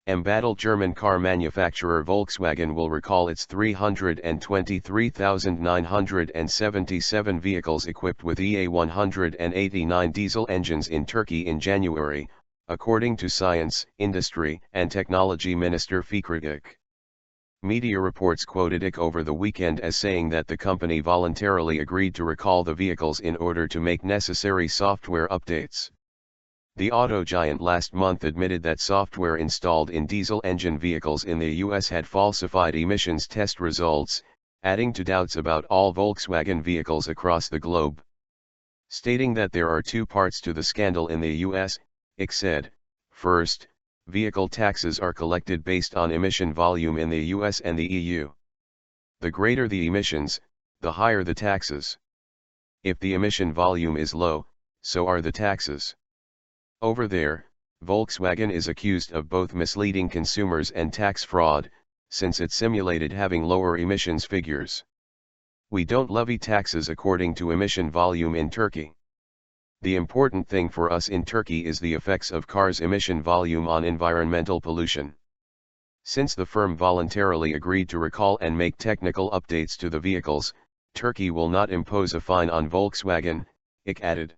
Embattled German car manufacturer Volkswagen will recall its 323,977 vehicles equipped with EA189 diesel engines in Turkey in January, according to Science, Industry and Technology Minister Fikri Işık. Media reports quoted Işık over the weekend as saying that the company voluntarily agreed to recall the vehicles in order to make necessary software updates. The auto giant last month admitted that software installed in diesel engine vehicles in the US had falsified emissions test results, adding to doubts about all Volkswagen vehicles across the globe. Stating that there are two parts to the scandal in the US, Işık said, first, vehicle taxes are collected based on emission volume in the US and the EU. The greater the emissions, the higher the taxes. If the emission volume is low, so are the taxes. Over there, Volkswagen is accused of both misleading consumers and tax fraud, since it simulated having lower emissions figures. We don't levy taxes according to emission volume in Turkey. The important thing for us in Turkey is the effects of cars' emission volume on environmental pollution. Since the firm voluntarily agreed to recall and make technical updates to the vehicles, Turkey will not impose a fine on Volkswagen, Işık added.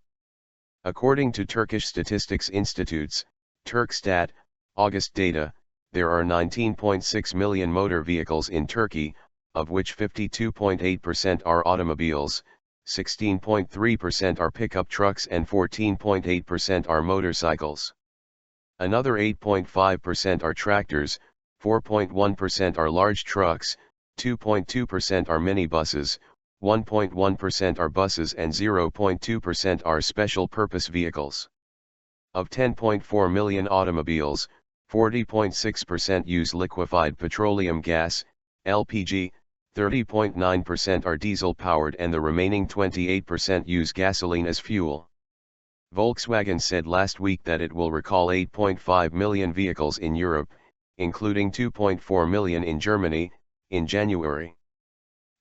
According to Turkish Statistics Institutes, Turkstat, August data, there are 19.6 million motor vehicles in Turkey, of which 52.8% are automobiles, 16.3% are pickup trucks and 14.8% are motorcycles. Another 8.5% are tractors, 4.1% are large trucks, 2.2% are minibuses, 1.1% are buses and 0.2% are special-purpose vehicles. Of 10.4 million automobiles, 40.6% use liquefied petroleum gas, LPG, 30.9% are diesel-powered and the remaining 28% use gasoline as fuel. Volkswagen said last week that it will recall 8.5 million vehicles in Europe, including 2.4 million in Germany, in January.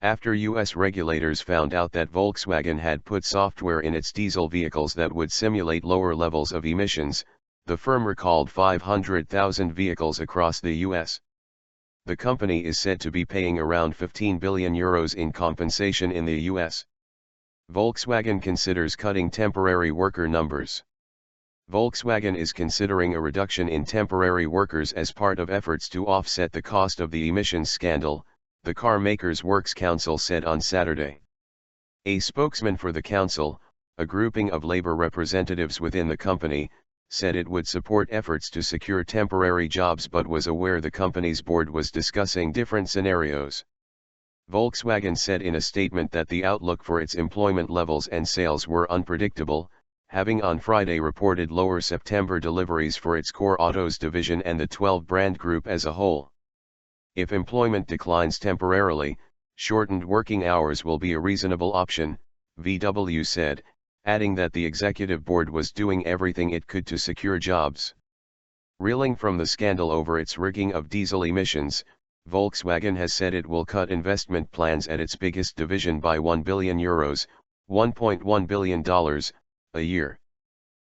After US regulators found out that Volkswagen had put software in its diesel vehicles that would simulate lower levels of emissions, the firm recalled 500,000 vehicles across the US. The company is said to be paying around €15 billion in compensation in the US. Volkswagen considers cutting temporary worker numbers. Volkswagen is considering a reduction in temporary workers as part of efforts to offset the cost of the emissions scandal, the car makers' Works Council said on Saturday. A spokesman for the council, a grouping of labor representatives within the company, said it would support efforts to secure temporary jobs but was aware the company's board was discussing different scenarios. Volkswagen said in a statement that the outlook for its employment levels and sales were unpredictable, having on Friday reported lower September deliveries for its core autos division and the 12 brand group as a whole. If employment declines temporarily, shortened working hours will be a reasonable option, VW said, adding that the executive board was doing everything it could to secure jobs. Reeling from the scandal over its rigging of diesel emissions, Volkswagen has said it will cut investment plans at its biggest division by €1 billion, $1.1 billion, a year.